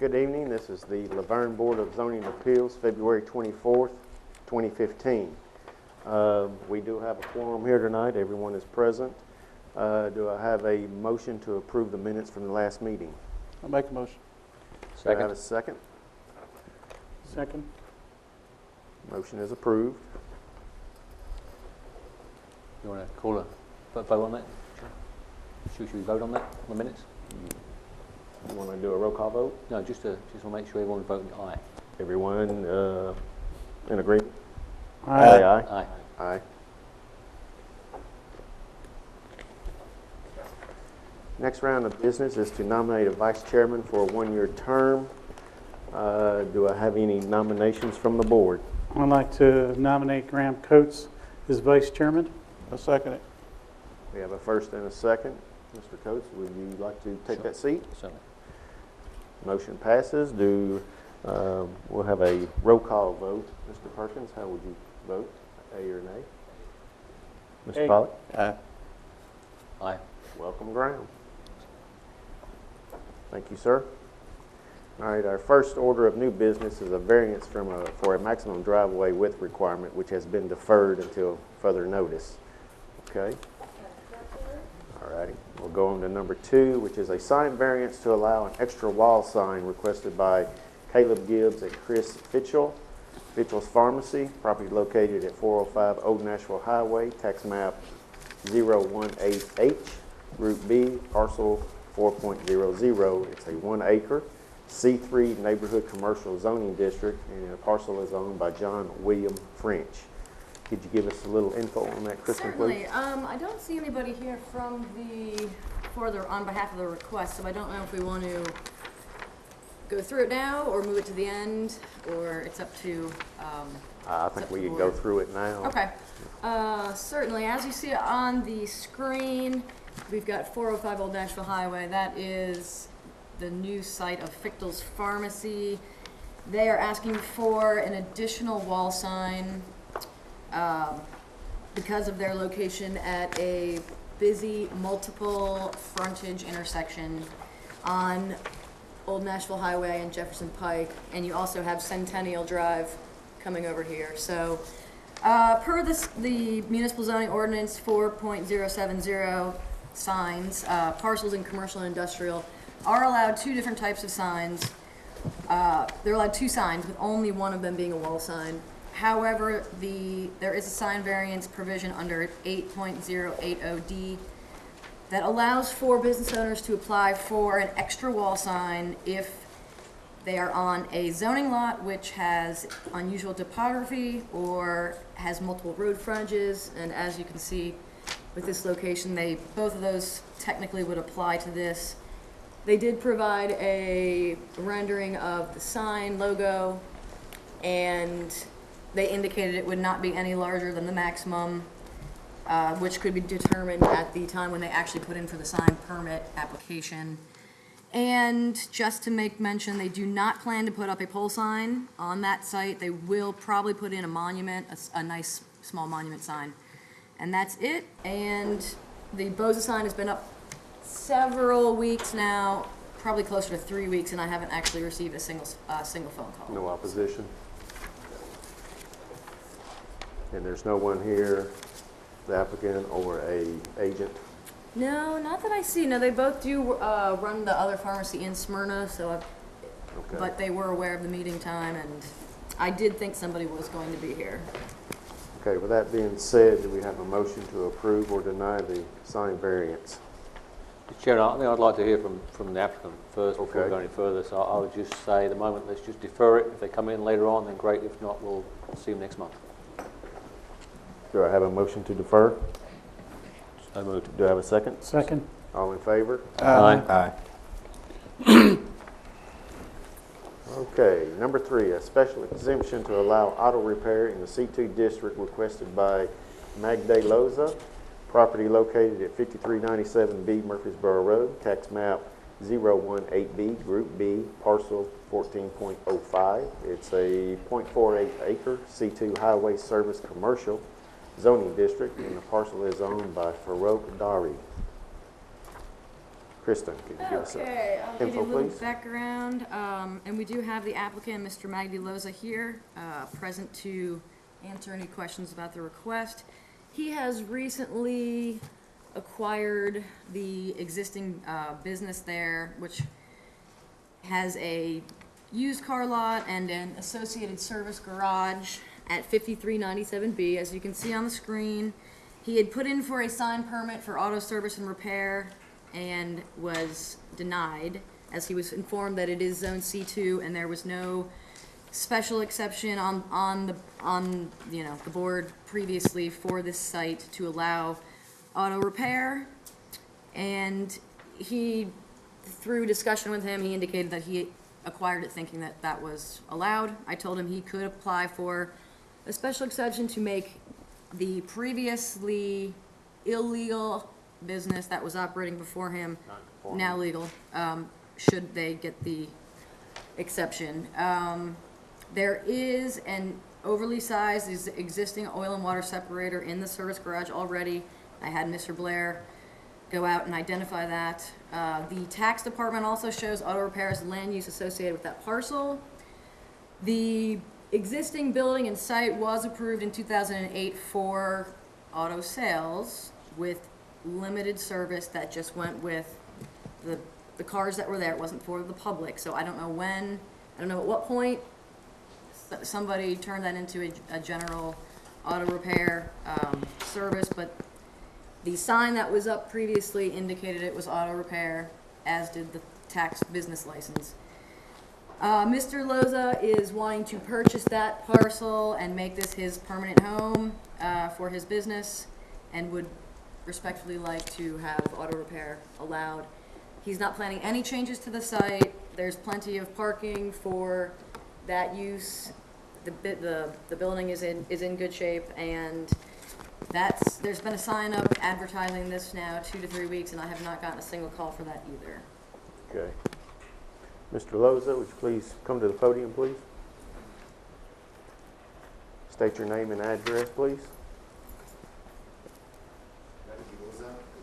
Good evening. This is the Vergne Board of Zoning Appeals, February 24th, 2015. We do have a quorum here tonight. Everyone is present. Do I have a motion to approve the minutes from the last meeting? I'll make a motion. Do I have a second? Second. Motion is approved. You want to call a vote on that? Should we vote on that, on the minutes? You want to do a roll call vote? No, just want to make sure everyone's voting aye. Everyone in agreement? Aye. Aye. Aye. Aye. Next round of business is to nominate a vice chairman for a one-year term. Do I have any nominations from the board? I'd like to nominate Graham Coates as vice chairman. I'll second it. We have a first and a second. Mr. Coates, would you like to take that seat? Certainly. Motion passes. We'll have a roll call vote. Mr. Perkins, how would you vote? A or nay? Mr. Aye. Pollock? Aye. Aye. Welcome, Graham. Thank you, sir. All right, our first order of new business is a variance for a maximum driveway width requirement, which has been deferred until further notice. Okay? All righty. We'll go on to number 2, which is a sign variance to allow an extra wall sign requested by Caleb Gibbs and Chris Fitchell. Fitchell's Pharmacy, property located at 405 Old Nashville Highway, tax map 018H, Group B, parcel 4.00. It's a 1-acre C3 neighborhood commercial zoning district, and the parcel is owned by John William French. Could you give us a little info on that, Kristen, Certainly. please? I don't see anybody here from on behalf of the request, so I don't know if we want to go through it now or move it to the end, or it's up to. I think we could go through it now. Okay. Certainly, as you see on the screen, we've got 405 Old Nashville Highway. That is the new site of Fichtel's Pharmacy. They are asking for an additional wall sign because of their location at a busy multiple frontage intersection on Old Nashville Highway and Jefferson Pike, and you also have Centennial Drive coming over here. So per the municipal zoning ordinance 4.070, signs, parcels in commercial and industrial are allowed 2 different types of signs. They're allowed 2 signs, with only one of them being a wall sign. However, there is a sign variance provision under 8.080D that allows for business owners to apply for an extra wall sign if they are on a zoning lot which has unusual topography or has multiple road frontages. And as you can see with this location, both of those technically would apply to this. They did provide a rendering of the sign logo, and they indicated it would not be any larger than the maximum, which could be determined at the time when they actually put in for the sign permit application. And just to make mention, they do not plan to put up a pole sign on that site. They will probably put in a monument, a nice small monument sign. And that's it. And the BOZA sign has been up several weeks now, probably closer to 3 weeks, and I haven't actually received a single phone call. No opposition? And there's no one here, the applicant or a agent? No, not that I see. No, they both do run the other pharmacy in Smyrna, so Okay. but they were aware of the meeting time, and I did think somebody was going to be here. Okay, with that being said, do we have a motion to approve or deny the sign variance? Mr. Chairman, I think I'd like to hear from the applicant first before Okay. we go any further. So I would just say at the moment, let's just defer it. If they come in later on, then great. If not, we'll see them next month. Do I have a motion to defer? So moved. Do I have a second? Second. All in favor? Aye. Okay, number 3, a special exemption to allow auto repair in the C2 district requested by Magday Loza, property located at 5397B Murfreesboro Road, tax map 018B, Group B, parcel 14.05. It's a 0.48 acre C2 highway service commercial zoning district, and the parcel is owned by Farouk Dari. Kristen, can you give us Okay, I'll give you a info, little please? background, and we do have the applicant, Mr. Magdi Loza, here, present to answer any questions about the request. He has recently acquired the existing business there, which has a used car lot and an associated service garage at 5397B, as you can see on the screen. He had put in for a sign permit for auto service and repair and was denied, as he was informed that it is zone C2 and there was no special exception on the board previously for this site to allow auto repair. And he, through discussion with him, he indicated that he acquired it thinking that that was allowed. I told him he could apply for a special exception to make the previously illegal business that was operating before him now legal, should they get the exception. There is an overly sized existing oil and water separator in the service garage already. I had Mr. Blair go out and identify that. The tax department also shows auto repair as land use associated with that parcel. The existing building and site was approved in 2008 for auto sales with limited service that just went with the cars that were there. It wasn't for the public, so I don't know when, I don't know at what point somebody turned that into a general auto repair service, but the sign that was up previously indicated it was auto repair, as did the tax business license. Mr. Loza is wanting to purchase that parcel and make this his permanent home for his business, and would respectfully like to have auto repair allowed. He's not planning any changes to the site. There's plenty of parking for that use. The building is in good shape, and there's been a sign up advertising this now 2 to 3 weeks, and I have not gotten a single call for that either. Okay. Mr. Loza, would you please come to the podium, please? State your name and address, please.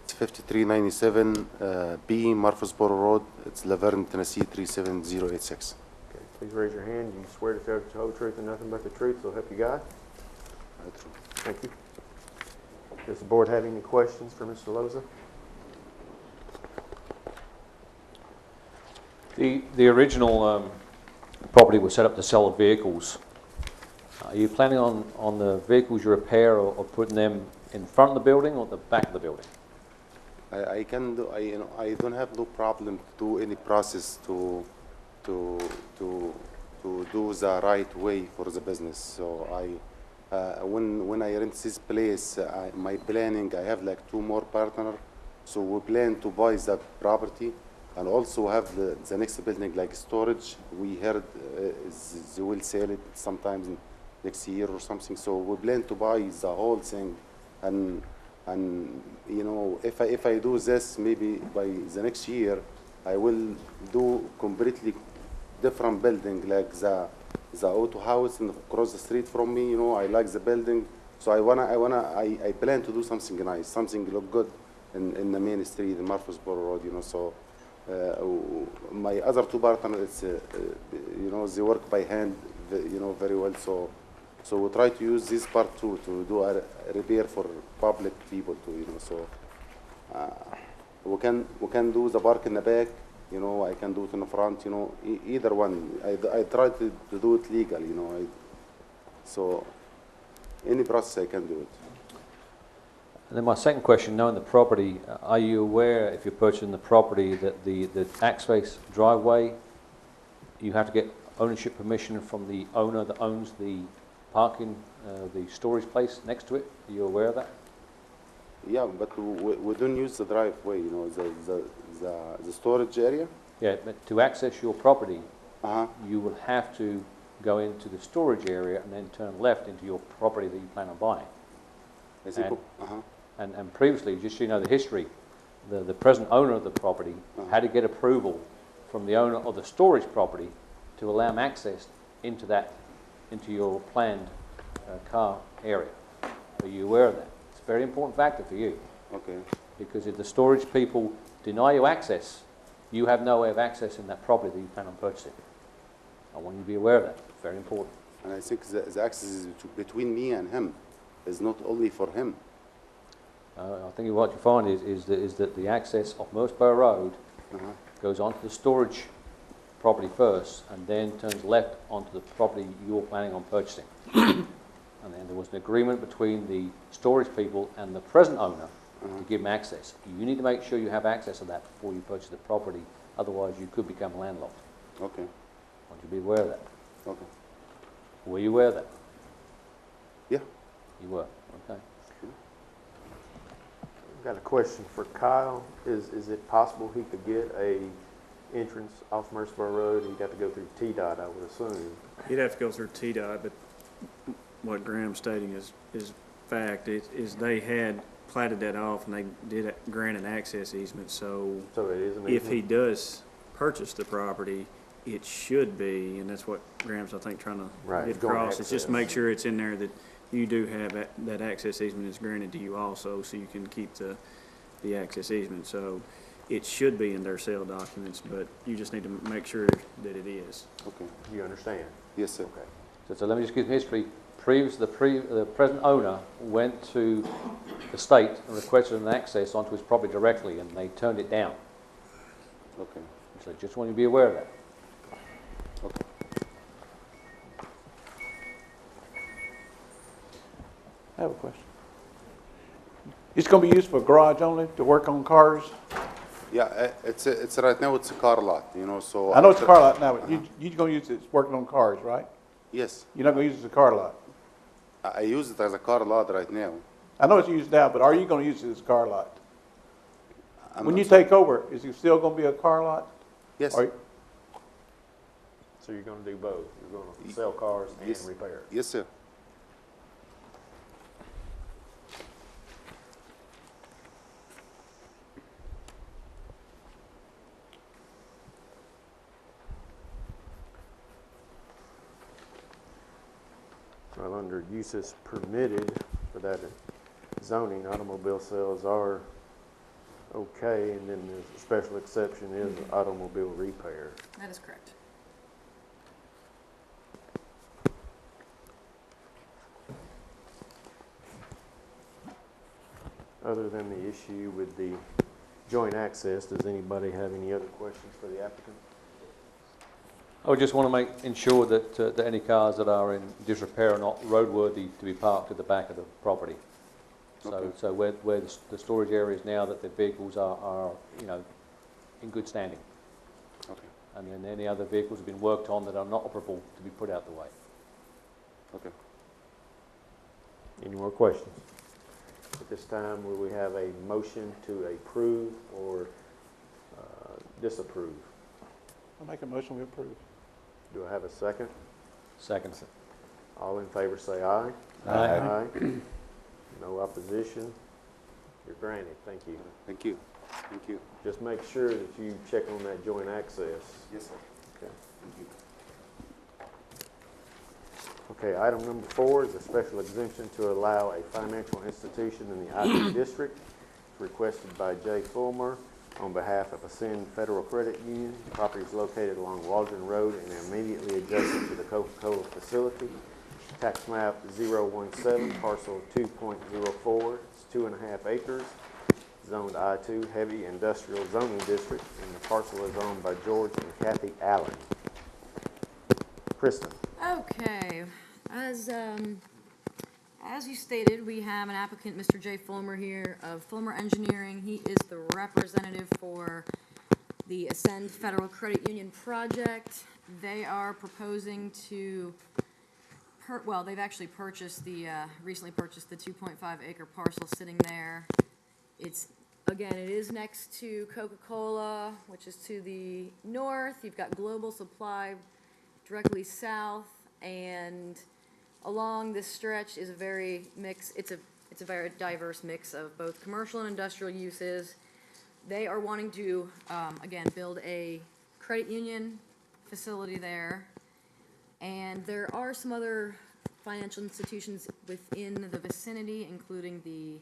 It's 5397 B Murfreesboro Road. It's Vergne, Tennessee 37086. Okay, please raise your hand. You swear to tell the whole truth and nothing but the truth, so help you God? Thank you. Does the board have any questions for Mr. Loza? The original property was set up to sell vehicles. Are you planning on the vehicles you repair or putting them in front of the building or the back of the building? I can do. I don't have no problem to do any process to do the right way for the business. So when I rent this place, my planning, I have like 2 more partners. So we plan to buy that property and also have the next building like storage. We heard they will sell it sometimes next year or something. So we plan to buy the whole thing, and you know, if I do this, maybe by the next year I will do completely different building, like the auto house across the street from me. You know, I like the building, so I plan to do something nice, something look good in the main street in Murfreesboro Road. You know, so my other 2 partners, you know, they work by hand, you know, very well. So we try to use this part too to do a repair for public people too. You know, so we can do the park in the back. You know, I can do it in the front. You know, either one. I try to do it legal. You know, so any process I can do it. And then my second question, knowing the property, are you aware, if you're purchasing the property, that the access driveway, you have to get ownership permission from the owner that owns the parking, the storage place next to it? Are you aware of that? Yeah, but we don't use the driveway. You know, the storage area. Yeah, but to access your property, Uh-huh. you will have to go into the storage area and then turn left into your property that you plan on buying. I see. And- Uh-huh. And previously, just so you know the history, the present owner of the property had to get approval from the owner of the storage property to allow him access into your planned car area. Are you aware of that? It's a very important factor for you, Okay. because if the storage people deny you access, you have no way of accessing that property that you plan on purchasing. I want you to be aware of that. It's very important. And I think the access is between me and him. It's not only for him. I think what you find is that the access of Merseburg Road goes onto the storage property first and then turns left onto the property you're planning on purchasing. And then there was an agreement between the storage people and the present owner to give them access. You need to make sure you have access to that before you purchase the property, otherwise you could become landlocked. Okay. I want you to be aware of that. Okay. Were you aware of that? Yeah. You were, okay. I've got a question for Kyle. Is it possible he could get a entrance off Mercersburg Road? He'd have to go through TDOT, I would assume. You'd have to go through TDOT, but what Graham's stating is fact. Is they had platted that off and they did grant an access easement, so So it is an if he easement? does purchase the property, it should be, and that's what Graham's, I think, trying to Right, get joint across, is just access. make sure it's in there that you do have that access easement is granted to you also, so you can keep the access easement. So it should be in their sale documents, but you just need to make sure that it is. Okay. You understand? Yes, sir. Okay. So let me just give history. The present owner went to the state and requested an access onto his property directly, and they turned it down. Okay. So just want you to be aware of that. Okay. I have a question. It's going to be used for garage only, to work on cars? Yeah, it's right now it's a car lot, you know, so. I know it's a car lot now, but you're going to use it working on cars, right? Yes, You're not going to use it as a car lot? I use it as a car lot right now. I know it's used now, but are you going to use it as a car lot? I'm When not you sure. take over, is it still going to be a car lot? Yes, Are you- So you're gonna do both? You're gonna sell cars and Yes. repair? yes, sir. Well, under uses permitted for that zoning, automobile sales are okay, and then the special exception is automobile repair. That is correct. Other than the issue with the joint access, does anybody have any other questions for the applicant? I would just want to ensure that any cars that are in disrepair are not roadworthy to be parked at the back of the property. Okay. So where the storage area is now, that the vehicles are in good standing. Okay, And then any other vehicles have been worked on that are not operable to be put out the way. okay. Any more questions? At this time, will we have a motion to approve or disapprove? I'll make a motion we approve. Do I have a second? Second. All in favor say aye. Aye. No opposition. You're granted. Thank you. Thank you, thank you. Just make sure that you check on that joint access. Yes, sir. Okay. Thank you. Okay, item number 4 is a special exemption to allow a financial institution in the IT district. It's requested by Jay Fulmer on behalf of Ascend Federal Credit Union. The property is located along Waldron Road and immediately adjacent to the Coca-Cola facility. Tax map 017, parcel 2.04. It's 2.5 acres. Zoned I-2 Heavy Industrial Zoning District, and the parcel is owned by George and Kathy Allen. Kristen. Okay, as you stated, we have an applicant, Mr. Jay Fulmer here of Fulmer Engineering. He is the representative for the Ascend Federal Credit Union project. They are proposing to, they've actually purchased recently purchased the 2.5 acre parcel sitting there. Again, it is next to Coca-Cola, which is to the north. You've got Global Supply directly south, and along this stretch is a very it's a very diverse mix of both commercial and industrial uses. They are wanting to, again, build a credit union facility there, and there are some other financial institutions within the vicinity, including the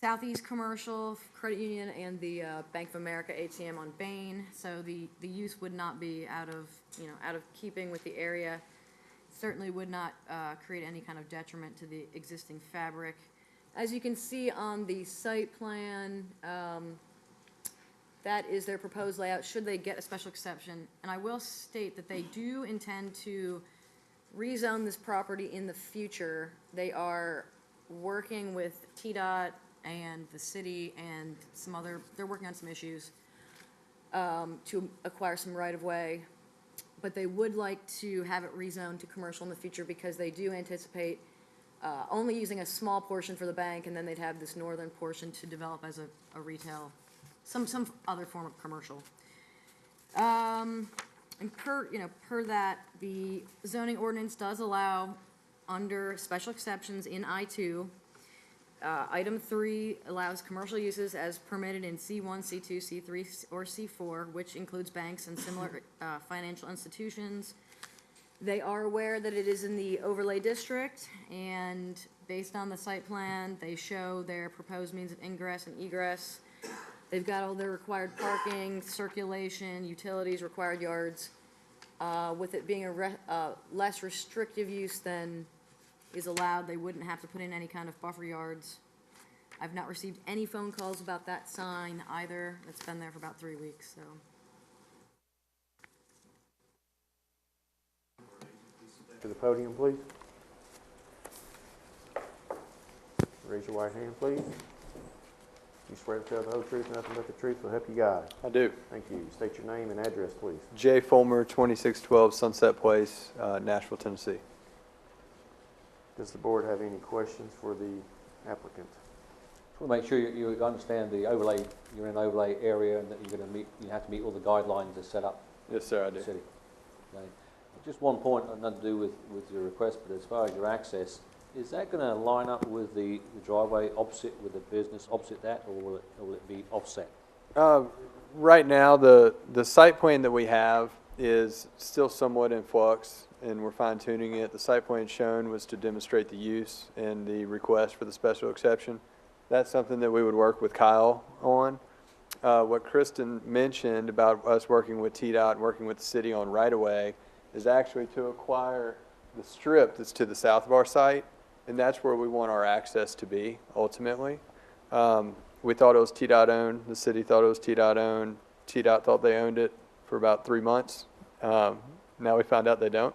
Southeast Commercial Credit Union and the Bank of America ATM on Bain. So the use would not be out of keeping with the area. Certainly would not create any kind of detriment to the existing fabric. As you can see on the site plan, that is their proposed layout should they get a special exception. And I will state that they do intend to rezone this property in the future. They are working with TDOT and the city and they're working on some issues to acquire some right-of-way. But they would like to have it rezoned to commercial in the future because they do anticipate only using a small portion for the bank, and then they'd have this northern portion to develop as a retail, some other form of commercial. And per that, the zoning ordinance does allow, under special exceptions in I-2, item 3 allows commercial uses as permitted in C1, C2, C3, or C4, which includes banks and similar financial institutions. They are aware that it is in the overlay district, and based on the site plan, they show their proposed means of ingress and egress. They've got all their required parking, circulation, utilities, required yards. With it being a less restrictive use than is allowed, they wouldn't have to put in any kind of buffer yards. I've not received any phone calls about that sign either. It's been there for about 3 weeks, so. To the podium, please. Raise your right hand, please. You swear to tell the whole truth, nothing but the truth, so help you God. I do. Thank you. State your name and address, please. Jay Fulmer, 2612 Sunset Place, Nashville, Tennessee. Does the board have any questions for the applicant? Just want to make sure you understand the overlay, you're in an overlay area and that you have to meet all the guidelines that's set up. Yes, sir, I in the do. city. Okay. Just one point, nothing to do with your request, but as far as your access, is that going to line up with the driveway opposite with the business opposite that, or will it be offset? Right now, the site plan that we have is still somewhat in flux, and we're fine-tuning it. The site plan shown was to demonstrate the use and the request for the special exception. That's something that we would work with Kyle on. What Kristen mentioned about us working with TDOT and working with the city on right-of-way is actually to acquire the strip that's to the south of our site, and that's where we want our access to be, ultimately. We thought it was TDOT owned. The city thought it was TDOT owned. TDOT thought they owned it for about 3 months. Now we found out they don't.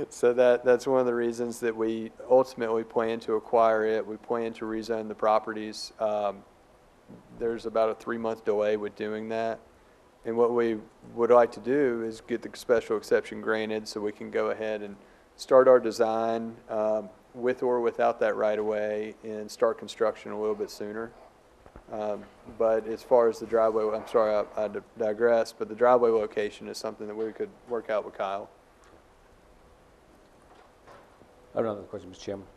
So that's one of the reasons that we ultimately plan to acquire it. We plan to rezone the properties. There's about a 3-month delay with doing that. And what we would like to do is get the special exception granted so we can go ahead and start our design with or without that right of way and start construction a little bit sooner. But as far as the driveway, I'm sorry, I digress, but the driveway location is something that we could work out with Kyle. I have another question, Mr. Chairman.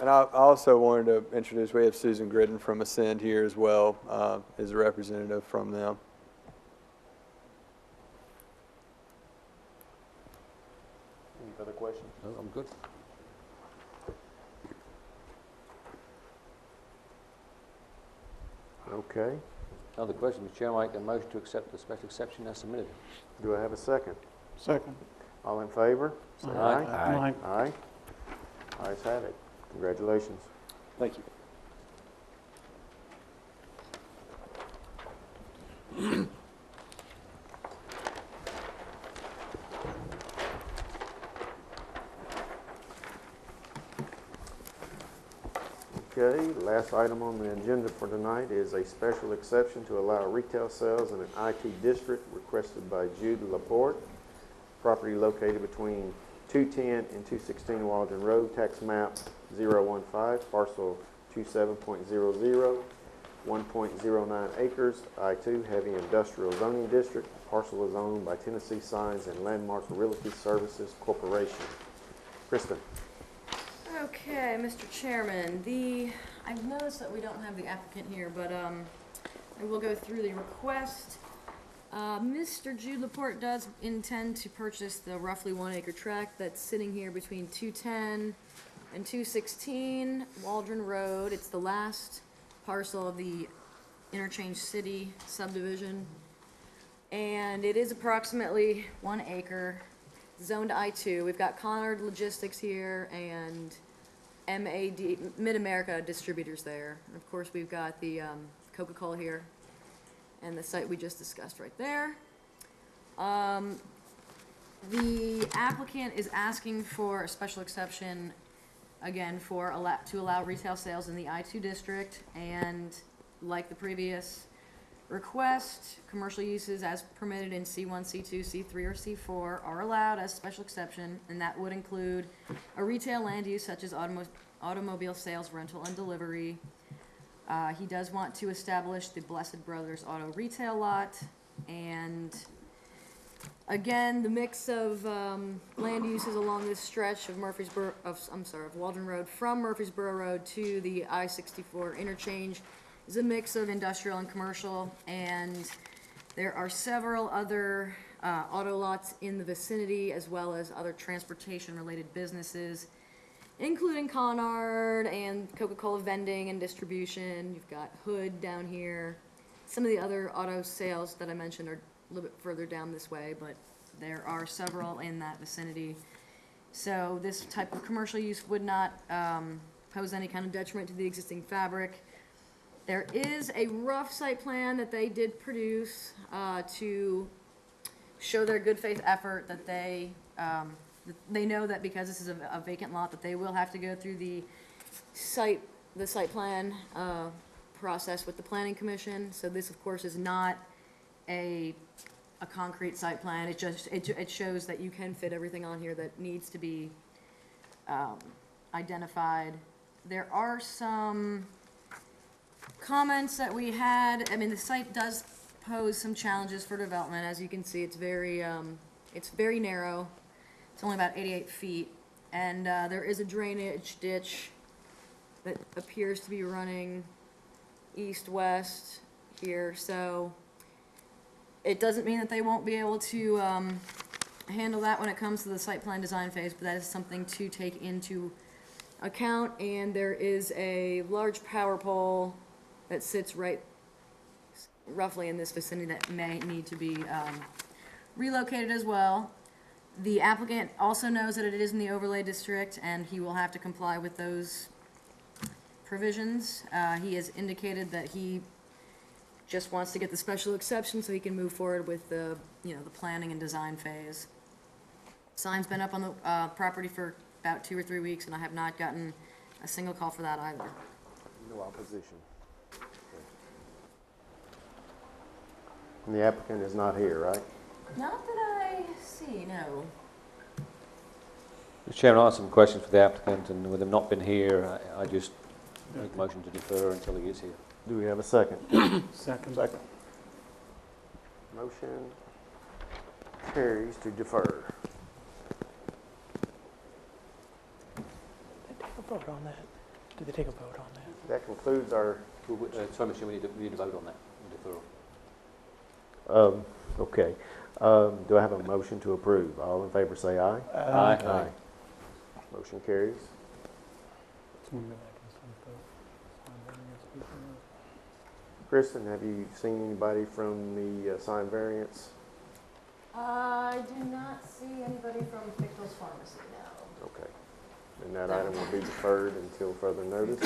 And I also wanted to introduce, we have Susan Gridden from Ascend here as well, as a representative from them. Any further questions? No, I'm good. Okay. Another question, Mr. Chairman, I make a motion to accept the special exception as submitted. Do I have a second? Second. All in favor? Say aye. Aye. Aye. Ayes have it. Congratulations. Thank you. Okay, last item on the agenda for tonight is a special exception to allow retail sales in an IT district requested by Jude Laporte. Property located between 210 and 216 Waldron Road, tax map 015, parcel 27.00, 1.09 acres, I-2, heavy industrial zoning district. Parcel is owned by Tennessee Signs and Landmark Realty Services Corporation. Kristen. Okay, Mr. Chairman, I've noticed that we don't have the applicant here, but I will go through the request. Mr. Jude Laporte does intend to purchase the roughly 1 acre tract that's sitting here between 210 And 216 Waldron Road, it's the last parcel of the Interchange City subdivision. And it is approximately 1 acre, zoned I-2. We've got Conard Logistics here and Mid-America Distributors there. And of course, we've got the Coca-Cola here and the site we just discussed right there. The applicant is asking for a special exception, again, to allow retail sales in the I-2 district, and like the previous request, commercial uses as permitted in C1, C2, C3, or C4 are allowed as special exception, and that would include a retail land use such as automobile sales, rental, and delivery. He does want to establish the Blessed Brothers Auto Retail lot, and again, the mix of land uses along this stretch of of Waldron Road from Murfreesboro Road to the I-64 interchange is a mix of industrial and commercial, and there are several other auto lots in the vicinity, as well as other transportation-related businesses, including Conard and Coca-Cola vending and distribution. You've got Hood down here. Some of the other auto sales that I mentioned are a little bit further down this way, but there are several in that vicinity. So this type of commercial use would not pose any kind of detriment to the existing fabric. There is a rough site plan that they did produce to show their good faith effort that they know that because this is a vacant lot that they will have to go through the site plan process with the Planning Commission. So this, of course, is not a concrete site plan. It shows that you can fit everything on here that needs to be identified. There are some comments that we had. I mean, the site does pose some challenges for development. As you can see, it's very narrow. It's only about 88 feet, and there is a drainage ditch that appears to be running east-west here. So it doesn't mean that they won't be able to handle that when it comes to the site plan design phase, but that is something to take into account. And there is a large power pole that sits roughly in this vicinity that may need to be relocated as well. The applicant also knows that it is in the overlay district, and he will have to comply with those provisions. He has indicated that he just wants to get the special exception so he can move forward with the planning and design phase. Sign's been up on the property for about 2 or 3 weeks, and I have not gotten a single call for that either. No opposition. And the applicant is not here, right? Not that I see, no. Mr. Chairman, I have some questions for the applicant, and with him not been here, I just make a motion to defer until he is here. Do we have a second? Second. Motion carries to defer. Did they take a vote on that? Did they take a vote on that? That concludes our, Sorry, Mr. Chairman, we need to vote on that deferral. okay. Do I have a motion to approve? All in favor say aye. Aye. Motion carries. Kristen, have you seen anybody from the sign variance? I do not see anybody from Pickles Pharmacy now. Okay. And that item will be deferred until further notice.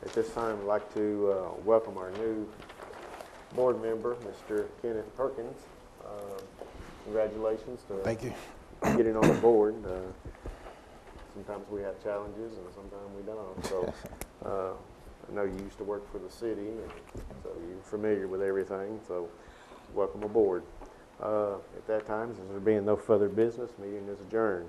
At this time, I'd like to welcome our new board member, Mr. Kenneth Perkins. Congratulations to Thank you. getting on the board. Sometimes we have challenges and sometimes we don't. So I know you used to work for the city, and so you're familiar with everything. So welcome aboard. At that time, since there being no further business, meeting is adjourned.